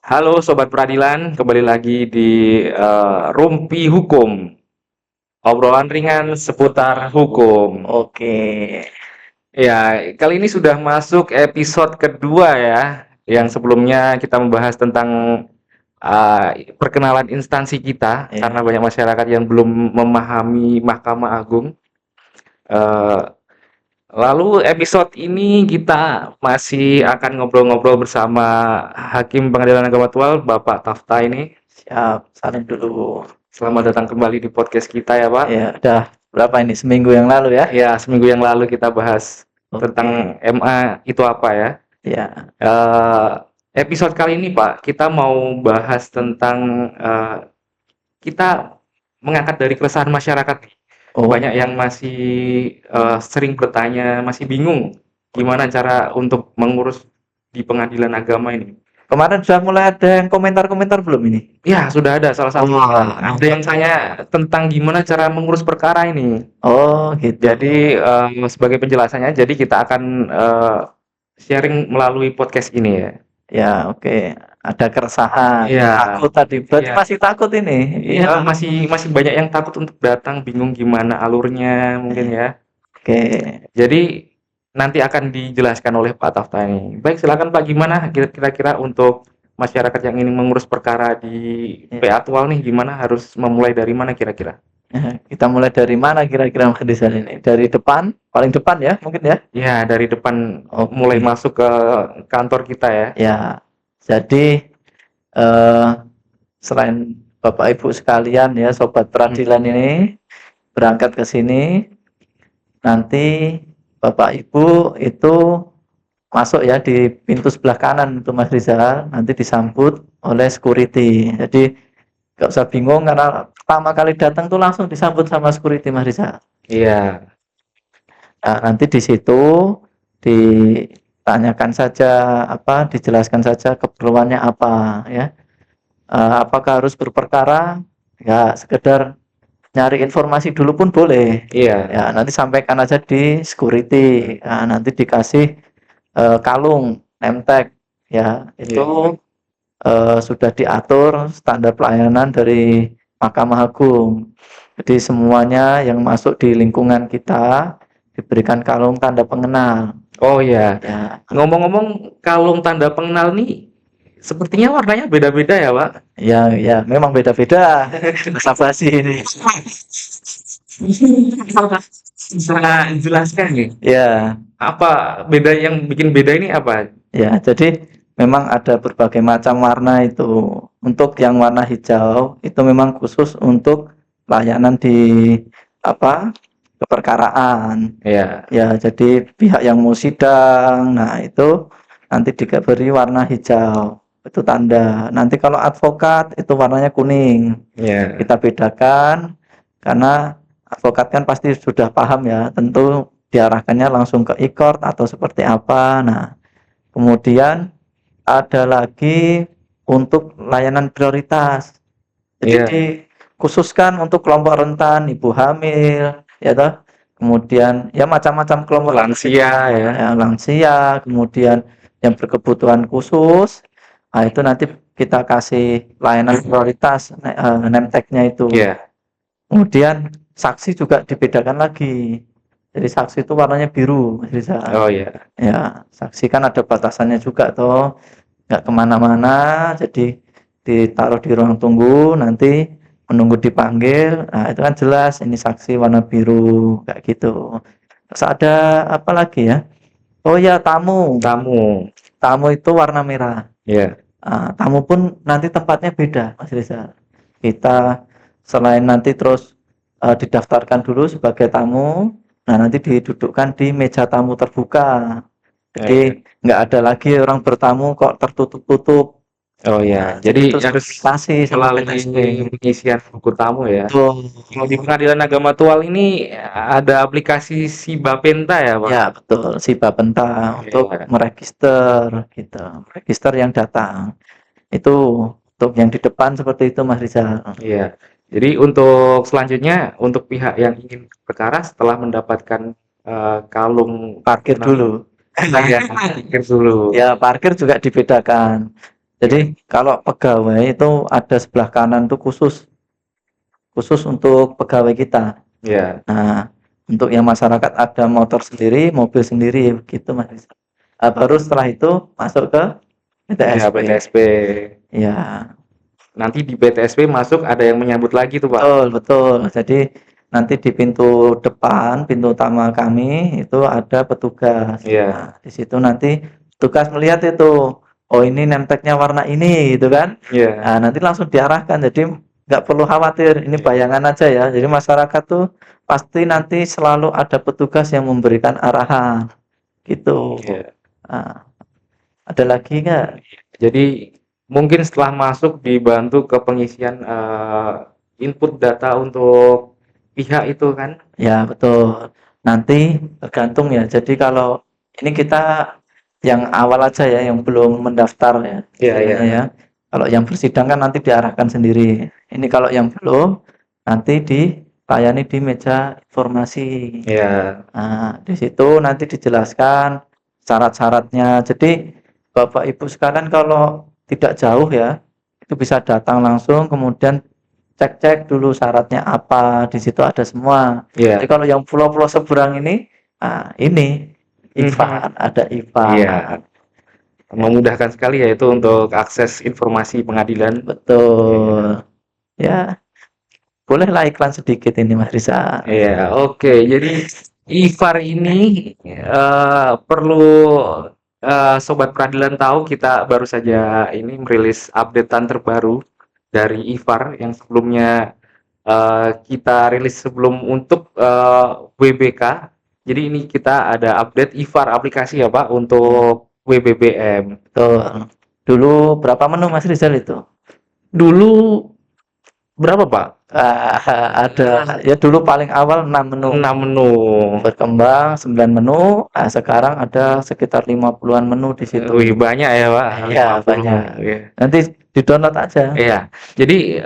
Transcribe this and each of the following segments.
Halo Sobat Peradilan, kembali lagi di Rumpi Hukum, obrolan ringan seputar hukum. Oke, Ya, kali ini sudah masuk episode kedua ya, yang sebelumnya kita membahas tentang perkenalan instansi kita, karena ya. banyak masyarakat yang belum memahami Mahkamah Agung. Eh, Lalu episode ini kita masih akan ngobrol-ngobrol bersama Hakim Pengadilan Agama Tual, Bapak Tafta ini. Siap. Salim dulu. Selamat datang kembali di podcast kita ya, Pak. Ya, udah berapa ini? Seminggu yang lalu ya? Ya, seminggu yang lalu kita bahas Oke, tentang MA itu apa ya. ya. Eh, Episode kali ini, Pak, kita mau bahas tentang kita mengangkat dari keresahan masyarakat nih. Oh, Banyak yang masih sering bertanya, masih bingung gimana cara untuk mengurus di pengadilan agama ini. kemarin sudah mulai ada yang komentar-komentar belum ini? Ya, sudah ada salah satu. Ada yang tanya tentang gimana cara mengurus perkara ini. Oh, gitu. Jadi, sebagai penjelasannya, jadi kita akan, sharing melalui podcast ini ya. Ya, oke. Ada keresahan, Iya, takut tadi. Berarti iya, masih takut ini? iya, masih masih banyak yang takut untuk datang, bingung gimana alurnya mungkin Eh, ya. Oke. Jadi, nanti akan dijelaskan oleh Pak Tafta ini. Baik, silakan Pak, gimana kira-kira untuk masyarakat yang ingin mengurus perkara di Ya. PA Tual nih, gimana harus memulai dari mana kira-kira? Kita mulai dari mana kira-kira Mas Rizal ini? Dari depan, paling depan ya, mungkin ya? Ya, dari depan mulai Oke. masuk ke kantor kita ya. Ya. Jadi eh selain Bapak Ibu sekalian ya, Sobat Peradilan Mhm. ini berangkat ke sini, nanti Bapak Ibu itu masuk ya di pintu sebelah kanan itu Mas Rizal, nanti disambut oleh security. Jadi nggak usah bingung karena pertama kali datang tuh langsung disambut sama security Mas Rizal. Iya. Nah, nanti di situ ditanyakan saja apa, dijelaskan saja keperluannya apa ya. Apakah harus berperkara? Ya, sekedar nyari informasi dulu pun boleh. Iya. Ya, nanti sampaikan aja di security. Nah, nanti dikasih kalung, name tag. Ya, Iya. itu sudah diatur standar pelayanan dari Mahkamah Agung. Jadi semuanya yang masuk di lingkungan kita diberikan kalung tanda pengenal. Oh iya. Ya, Ngomong-ngomong, kalung tanda pengenal nih sepertinya warnanya beda-beda ya, Pak? ya, memang beda-beda. Bahasa basi ini. Bisa jelaskan nih, Ya, apa beda yang bikin beda ini apa? ya, jadi memang ada berbagai macam warna itu. Untuk yang warna hijau itu memang khusus untuk layanan di apa? Keperkaraan. Iya. Ya, jadi pihak yang mau sidang, nah itu nanti diberi warna hijau. Itu tanda. Nanti kalau advokat itu warnanya kuning. Iya. Kita bedakan karena advokat kan pasti sudah paham ya, tentu diarahkannya langsung ke e-court atau seperti apa. Nah, kemudian ada lagi untuk layanan prioritas. Jadi Iya. dikhususkan untuk kelompok rentan, ibu hamil, ya toh. Kemudian ya macam-macam kelompok Lansia ya. ya, lansia, kemudian yang berkebutuhan khusus. Nah, itu nanti kita kasih layanan prioritas name tag-nya itu. Iya. Kemudian saksi juga dibedakan lagi. Jadi saksi itu warnanya biru, Mas Rizal. Oh iya. Ya, saksi kan ada batasannya juga toh, nggak kemana-mana, jadi ditaruh di ruang tunggu, nanti menunggu dipanggil. Nah, itu kan jelas ini saksi warna biru, kayak gitu. Terus ada apa lagi ya? Oh ya, tamu. Tamu. Tamu itu warna merah. Iya. Tamu pun nanti tempatnya beda, Mas Rizal. Kita selain nanti terus didaftarkan dulu sebagai tamu, nah nanti didudukkan di meja tamu terbuka. Iya. Jadi nggak ada lagi orang bertamu kok tertutup-tutup. Oh Nah, iya. jadi Jadi terus harus komunikasi sama melalui PTSP. pengisian buku tamu ya. Betul. Kalau di Pengadilan Agama Tual ini ada aplikasi si Bapenta ya, Pak? Ya, betul. Si Bapenta untuk Iya. meregister gitu. Meregister yang datang. Itu untuk yang di depan seperti itu Mas Rizal. Iya. Jadi untuk selanjutnya untuk pihak yang ingin perkara setelah mendapatkan kalung Parkir dulu. iya, parkir dulu. Ya, parkir juga dibedakan. Jadi kalau pegawai itu ada sebelah kanan tuh khusus untuk pegawai kita. Iya. Nah, untuk yang masyarakat ada motor sendiri, mobil sendiri gitu Mas Rizal. Baru setelah itu masuk ke Iya, PTSP. PTSP. Ya, Nanti di PTSP masuk ada yang menyambut lagi tuh, Pak. betul, betul. Jadi nanti di pintu depan, pintu utama kami itu ada petugas. Iya. Nah, di situ nanti petugas melihat itu, oh ini nempelnya warna ini gitu kan. Iya. Nah, nanti langsung diarahkan. Jadi nggak perlu khawatir, ini bayangan aja ya. Jadi masyarakat tuh pasti nanti selalu ada petugas yang memberikan arahan gitu. Iya. Nah, ada lagi nggak? Jadi mungkin setelah masuk dibantu ke pengisian input data untuk pihak itu kan? Ya, betul. Nanti tergantung ya. Jadi kalau ini kita yang awal aja ya, yang belum mendaftar ya, Iya, istilahnya iya. ya. Kalau yang bersidang kan nanti diarahkan sendiri. Ini kalau yang belum, nanti dilayani di meja informasi. Iya. Nah, di situ nanti dijelaskan syarat-syaratnya. Jadi Bapak Ibu sekalian kalau tidak jauh ya, itu bisa datang langsung kemudian cek-cek dulu syaratnya apa, di situ ada semua. Jadi Iya. kalau yang pulau-pulau seberang ini, ini IFAN, ada Iya. IFAN. Ya, Memudahkan sekali ya itu untuk akses informasi pengadilan. betul. Ya, bolehlah iklan sedikit ini Mas Rizal. Iya, oke. Jadi IFAR ini perlu sobat peradilan tahu kita baru saja ini merilis updatean terbaru dari IFAR yang sebelumnya kita rilis sebelum untuk WBK. Jadi ini kita ada update IFAR aplikasi ya Pak untuk WBBM. Betul. Dulu berapa menu Mas Rizal itu? Dulu berapa Pak? Ada ya dulu paling awal 6 menu. 6 menu. Berkembang 9 menu. Nah, sekarang ada sekitar 50-an menu di situ. Wih, banyak ya Pak. Iya, 50. banyak. Iya. Nanti di-download aja. Iya. Jadi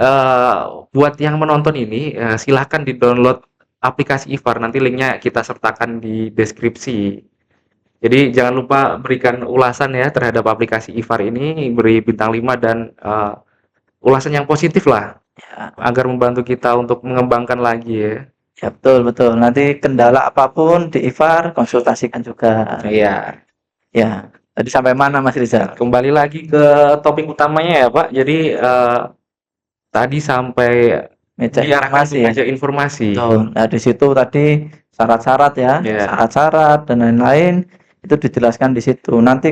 buat yang menonton ini silahkan di-download aplikasi IFAR. Nanti linknya kita sertakan di deskripsi. Jadi jangan lupa berikan ulasan ya terhadap aplikasi IFAR ini, beri bintang 5 dan ulasan yang positif lah Ya, agar membantu kita untuk mengembangkan lagi ya. ya betul betul. Nanti kendala apapun di IFAR konsultasikan juga. Iya. Ya. Tadi sampai mana Mas Rizal? Kembali lagi ke topik utamanya ya Pak. Jadi tadi sampai Meja diarahkan informasi ke ya. meja informasi. Betul. Nah, di situ tadi syarat-syarat ya, Iya. syarat-syarat dan lain-lain itu dijelaskan di situ. Nanti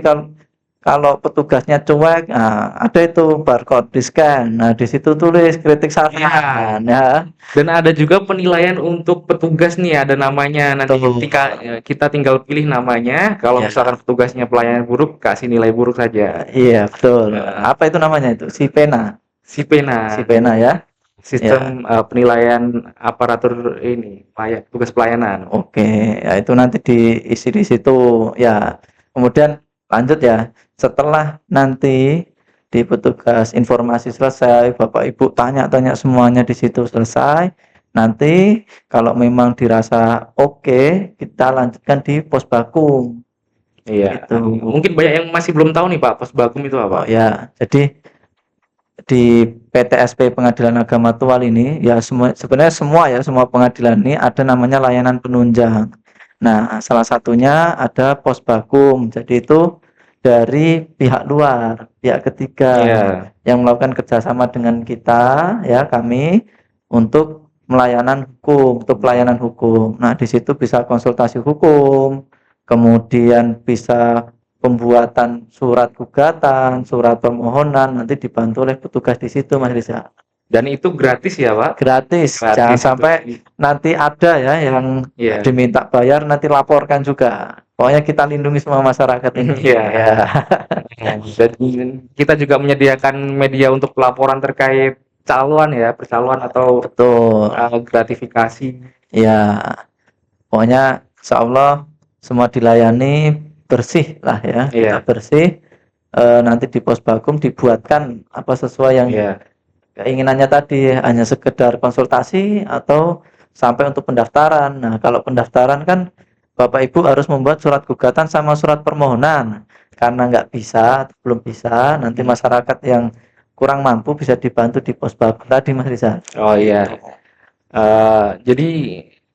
kalau petugasnya cuek, nah, ada itu barcode di scan. Nah, di situ tulis kritik saran ya. Dan ada juga penilaian untuk petugas nih, ada namanya. Nanti Betul. ketika kita tinggal pilih namanya. Kalau Ya. misalkan petugasnya pelayanan buruk, kasih nilai buruk saja. Iya, betul. Nah. Apa itu namanya itu? Sipena. Sipena, Sipena ya. sistem penilaian aparatur ini, tugas pelayanan. Oke, ya itu nanti diisi di situ ya. Kemudian lanjut ya. Setelah nanti di petugas informasi selesai, Bapak Ibu tanya-tanya semuanya di situ selesai. Nanti kalau memang dirasa oke, kita lanjutkan di Posbakum. Iya. Gitu. Mungkin banyak yang masih belum tahu nih Pak, Posbakum itu Oh apa? ya, jadi di PTSP Pengadilan Agama Tual ini ya sebenarnya semua pengadilan ini ada namanya layanan penunjang. Nah, salah satunya ada Posbakum. Jadi itu dari pihak luar, pihak ketiga Iya. yang melakukan kerjasama dengan kita, ya kami untuk pelayanan hukum. Nah, di situ bisa konsultasi hukum, kemudian bisa pembuatan surat gugatan, surat permohonan, nanti dibantu oleh petugas di situ, Mas Riza. Dan itu gratis ya Pak? Gratis, Gratis jangan itu. sampai nanti ada ya yang Iya. diminta bayar, nanti laporkan juga. Pokoknya kita lindungi semua masyarakat ini. Iya. Ya. Dan kita juga menyediakan media untuk pelaporan terkait calon ya, percaloan atau Betul. gratifikasi. Ya, pokoknya insya Allah semua dilayani bersih lah ya. Iya. Kita bersih. Nanti di Posbakum dibuatkan apa sesuai yang Iya. keinginannya tadi, hanya sekedar konsultasi atau sampai untuk pendaftaran. Nah, kalau pendaftaran kan Bapak Ibu harus membuat surat gugatan sama surat permohonan. Karena nggak bisa, belum bisa, nanti masyarakat yang kurang mampu bisa dibantu di pos Bapak tadi, Mas Rizal. Oh iya. Jadi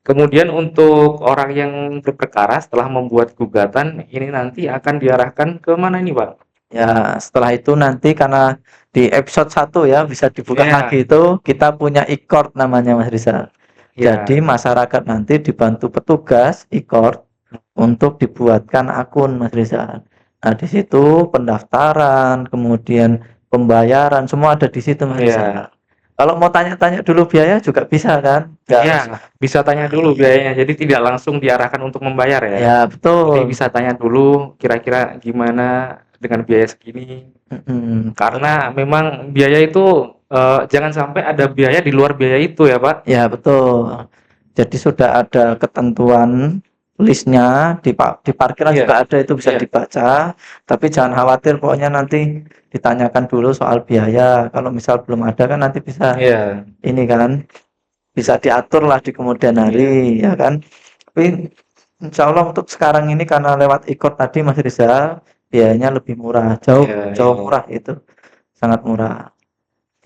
kemudian untuk orang yang berperkara setelah membuat gugatan ini nanti akan diarahkan ke mana ini, Pak? Ya, setelah itu nanti karena di episode 1 ya bisa dibuka Iya, lagi itu kita punya e-court namanya, Mas Rizal. Jadi iya, masyarakat nanti dibantu petugas e-court untuk dibuatkan akun, Mas Rizal. Nah, di situ pendaftaran, kemudian pembayaran semua ada di situ, Mas iya, Rizal. Kalau mau tanya-tanya dulu biaya juga bisa kan? Nggak iya. harus. Bisa tanya dulu biayanya. Jadi tidak langsung diarahkan untuk membayar ya. Ya, Jadi betul. bisa tanya dulu kira-kira gimana dengan biaya segini. Mm-mm. Karena memang biaya itu jangan sampai ada biaya di luar biaya itu ya, Pak. Ya, betul. Jadi sudah ada ketentuan listnya di parkiran Iya, juga ada itu bisa iya. dibaca. Tapi jangan khawatir, pokoknya nanti ditanyakan dulu soal biaya. Kalau misal belum ada kan nanti bisa Iya, ini kan bisa diatur lah di kemudian iya, hari ya kan. Tapi insya Allah untuk sekarang ini karena lewat ikut tadi Mas Rizal biayanya lebih murah, jauh iya, jauh iya. murah itu, sangat murah.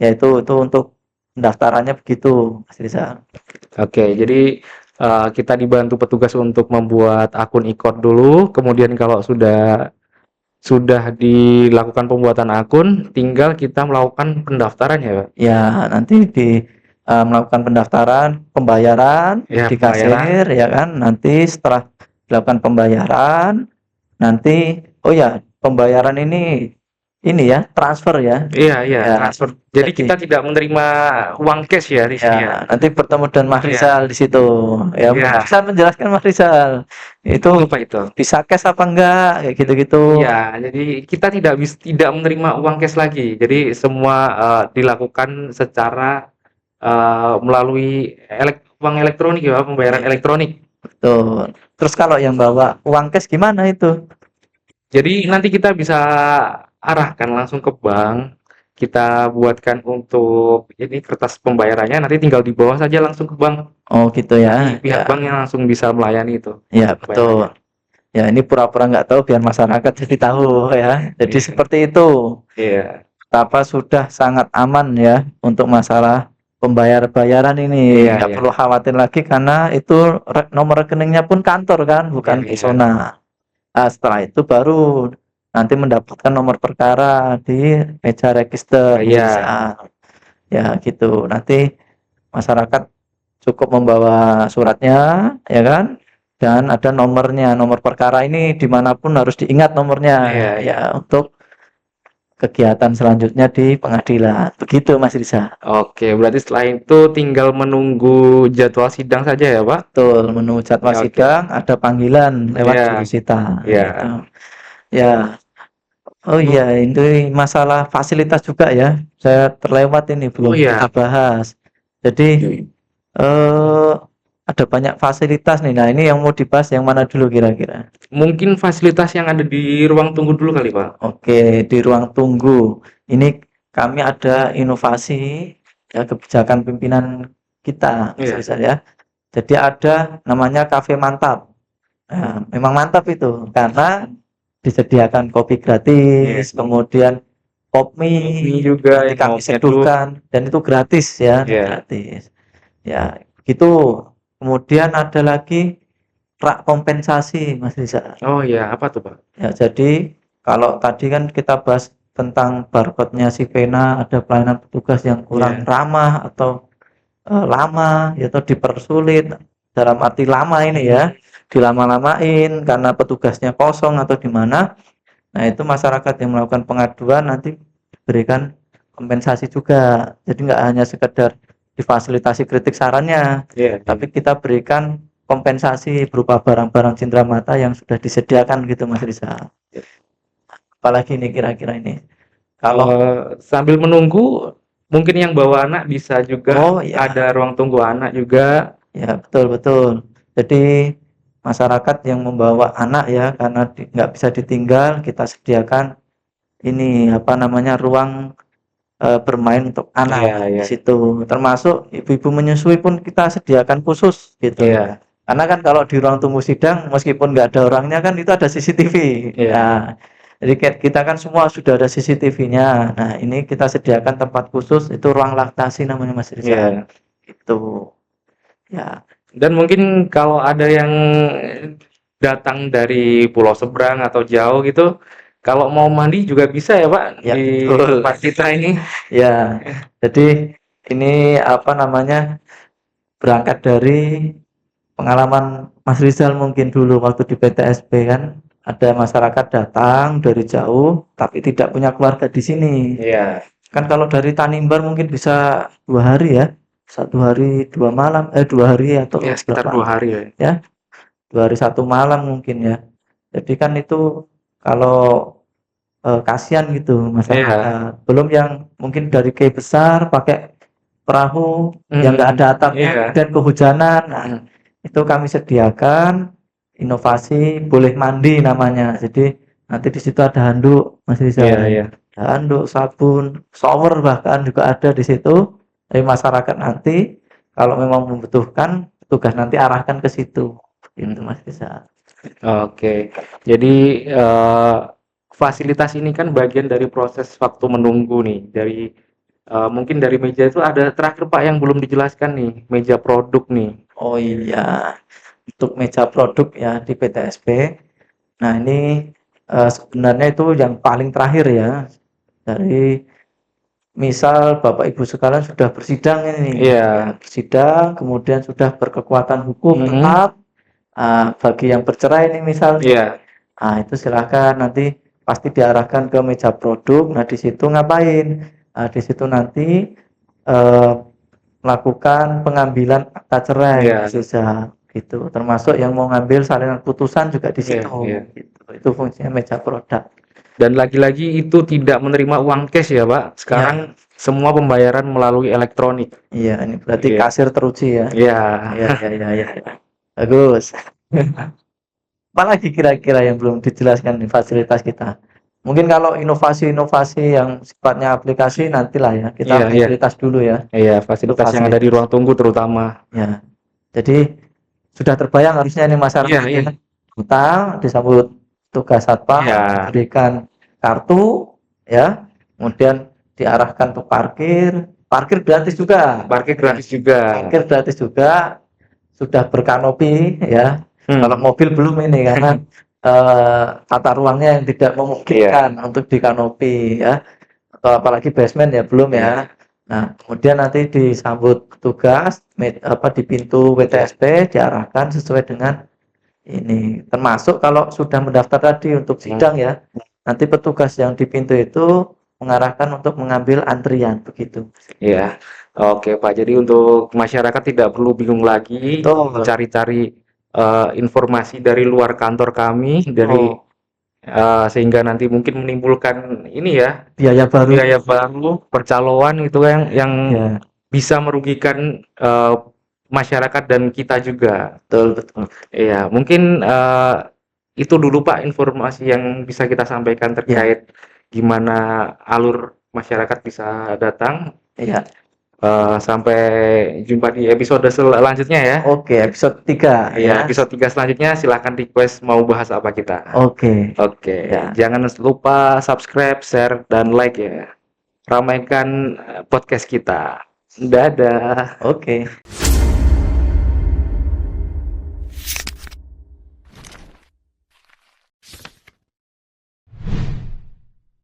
Ya itu untuk pendaftarannya begitu Mas Rizal. Oke, jadi kita dibantu petugas untuk membuat akun e-code dulu, kemudian kalau sudah dilakukan pembuatan akun, tinggal kita melakukan pendaftaran ya, Pak? Ya, nanti melakukan pendaftaran, pembayaran Ya, di pembayaran. kasir ya kan. Nanti setelah dilakukan pembayaran, nanti oh ya, pembayaran ini ya, transfer ya. Iya, iya, Ya, transfer. Jadi jadi kita tidak menerima uang cash ya di sini ya? ya nanti bertemu dengan Mas Iya, Rizal di situ. Ya, iya. bisa menjelaskan Mas Rizal. Itu Apa itu? bisa cash apa enggak kayak gitu-gitu. Iya, jadi kita tidak menerima uang cash lagi. Jadi semua dilakukan secara melalui uang elektronik ya, Pak, pembayaran Iya, elektronik. betul. Terus kalau yang bawa uang cash gimana itu? Jadi nanti kita bisa arahkan langsung ke bank. Kita buatkan untuk ini kertas pembayarannya, nanti tinggal di bawah saja langsung ke bank. Oh gitu ya. Nanti Ya, pihak bank yang langsung bisa melayani itu ya betul. pembayarannya. Ya, ini pura-pura nggak tahu biar masyarakat jadi tahu ya. Jadi Iya, seperti itu. iya, Betapa sudah sangat aman ya untuk masalah pembayar-bayaran ini. iya, Nggak iya, perlu khawatir lagi karena itu nomor rekeningnya pun kantor kan, iya, bukan iya, personal. Nah, setelah itu baru nanti mendapatkan nomor perkara di meja register. iya. Bisa. Ya gitu. Nanti masyarakat cukup membawa suratnya, ya kan? Dan ada nomornya, nomor perkara ini dimanapun harus diingat nomornya, Iya, iya. ya untuk kegiatan selanjutnya di pengadilan. Begitu Mas Riza. Oke, berarti setelah itu tinggal menunggu jadwal sidang saja ya, Pak? Betul, menu jadwal Ya, oke. sidang ada panggilan lewat Iya, jurusita, gitu. iya. Ya, oh iya, ini masalah fasilitas juga ya. Saya terlewat ini Oh belum kita iya, bahas. Jadi eh ada banyak fasilitas nih. Nah, ini yang mau dibahas yang mana dulu kira-kira? mungkin fasilitas yang ada di ruang tunggu dulu kali, Pak. Oke, di ruang tunggu. Ini kami ada inovasi ya kebijakan pimpinan kita, Mas Iya, Rizal ya. Jadi ada namanya kafe mantap. Nah, memang mantap itu karena disediakan kopi iya. gratis, kemudian pop Mie mie juga nanti yang kami mau nyeduh. seduhkan dan itu gratis ya, Iya. gratis. Ya, gitu. Kemudian ada lagi rak kompensasi, Mas Rizal. Oh iya, apa tuh, Pak? Ya, jadi kalau tadi kan kita bahas tentang barcode-nya si pena, ada pelayanan petugas yang kurang Iya. ramah atau lama, ya, atau dipersulit dalam arti lama ini ya, dilama-lamain karena petugasnya kosong atau di mana. Nah, itu masyarakat yang melakukan pengaduan nanti diberikan kompensasi juga. Jadi nggak hanya sekedar difasilitasi kritik sarannya, Iya, iya. tapi kita berikan kompensasi berupa barang-barang cindera mata yang sudah disediakan gitu Mas Rizal. Apalagi ini kira-kira ini. Kalau Sambil menunggu, mungkin yang bawa anak bisa juga, oh ya, ada ruang tunggu anak juga. ya betul betul. Jadi masyarakat yang membawa anak ya karena nggak bisa ditinggal, kita sediakan ini apa namanya ruang bermain untuk Iya, anak di iya. situ. Termasuk ibu-ibu menyusui pun kita sediakan khusus gitu. Iya. Karena kan kalau di ruang tunggu sidang meskipun nggak ada orangnya kan itu ada CCTV. Iya. Nah, jadi kita kan semua sudah ada CCTV-nya. Nah, ini kita sediakan tempat khusus itu ruang laktasi namanya Mas Rizal. Iya. Itu. Ya, Dan mungkin kalau ada yang datang dari pulau seberang atau jauh gitu, kalau mau mandi juga bisa ya Pak ya di betul. tempat kita ini. Ya. Jadi ini apa namanya? Berangkat dari pengalaman Mas Rizal mungkin dulu waktu di PTSB kan ada masyarakat datang dari jauh tapi tidak punya keluarga di sini. Iya. Kan kalau dari Tanimbar mungkin bisa 2 hari ya, 1 hari 2 malam, 2 hari atau Ya sekitar 2 hari ya. ya, 2 hari 1 malam mungkin ya. Jadi kan itu kalau kasihan gitu Iya. masyarakat. Belum yang mungkin dari K besar pakai perahu yang nggak ada atapnya, Iya. kemudian kehujanan. Nah, Mm. itu kami sediakan inovasi boleh mandi namanya. Jadi nanti di situ ada handuk, Mas Iya, Rizal. iya. Handuk, sabun, shower bahkan juga ada di situ. Dari masyarakat nanti kalau memang membutuhkan, petugas nanti arahkan ke situ. Itu Mas Rizal. Oke. Jadi fasilitas ini kan bagian dari proses waktu menunggu nih. Dari mungkin dari meja itu ada terakhir Pak yang belum dijelaskan nih, meja produk nih. Oh iya, untuk meja produk ya di PTSP. Nah ini sebenarnya itu yang paling terakhir ya. Dari misal Bapak Ibu sekalian sudah bersidang ini, Iya. ya, bersidang, kemudian sudah berkekuatan hukum Mhm. tetap. Bagi yang bercerai ini misal, Iya. itu silakan nanti pasti diarahkan ke meja produk. Nah di situ ngapain? Di situ nanti eh, melakukan pengambilan akta cerai, Iya. Mas Rizal, gitu. Termasuk yang mau ngambil salinan putusan juga di Iya, situ, iya. gitu. Itu fungsinya meja produk. Dan lagi-lagi itu tidak menerima uang cash ya Pak. Iya, Sekarang semua pembayaran melalui elektronik. iya. Ini berarti Iya. kasir teruji ya. Iya. Iya, iya, iya, iya. Bagus. Apalagi kira-kira yang belum dijelaskan nih fasilitas kita? Mungkin kalau inovasi-inovasi yang sifatnya aplikasi nantilah ya. Kita Iya, iya. fasilitas dulu ya. Iya, Itu fasilitas yang ada di fasilitas. ruang tunggu terutama. Ya. Jadi sudah terbayang harusnya ini Iya, masyarakat iya. ya. Datang disambut tugas satpam, Iya. diberikan kartu, ya, kemudian diarahkan untuk parkir, parkir gratis juga, Parkir gratis juga. parkir gratis juga, sudah berkanopi, ya. Kalau Hmm. mobil belum ini karena tata ruangnya yang tidak Iya. memungkinkan untuk dikanopi, ya, atau apalagi basement ya belum Iya. ya. Nah, kemudian nanti disambut petugas di pintu WTSP diarahkan sesuai dengan ini. Termasuk kalau sudah mendaftar tadi untuk sidang ya, nanti petugas yang di pintu itu mengarahkan untuk mengambil antrian begitu. Iya. Oke, Pak. Jadi untuk masyarakat tidak perlu bingung lagi Betul. cari-cari informasi dari luar kantor kami, dari Oh, sehingga nanti mungkin menimbulkan ini ya, biaya baru. biaya baru, percaloan itu yang Ya, bisa merugikan masyarakat dan kita juga. betul, betul. Iya, mungkin itu dulu Pak informasi yang bisa kita sampaikan Ya, terkait gimana alur masyarakat bisa datang. iya. Sampai jumpa di episode selanjutnya ya. Oke, episode 3 Iya, ya. episode 3 selanjutnya silahkan request mau bahas apa kita. Oke. Oke, Ya. jangan lupa subscribe, share, dan like ya. Ramaikan podcast kita. Dadah. Oke.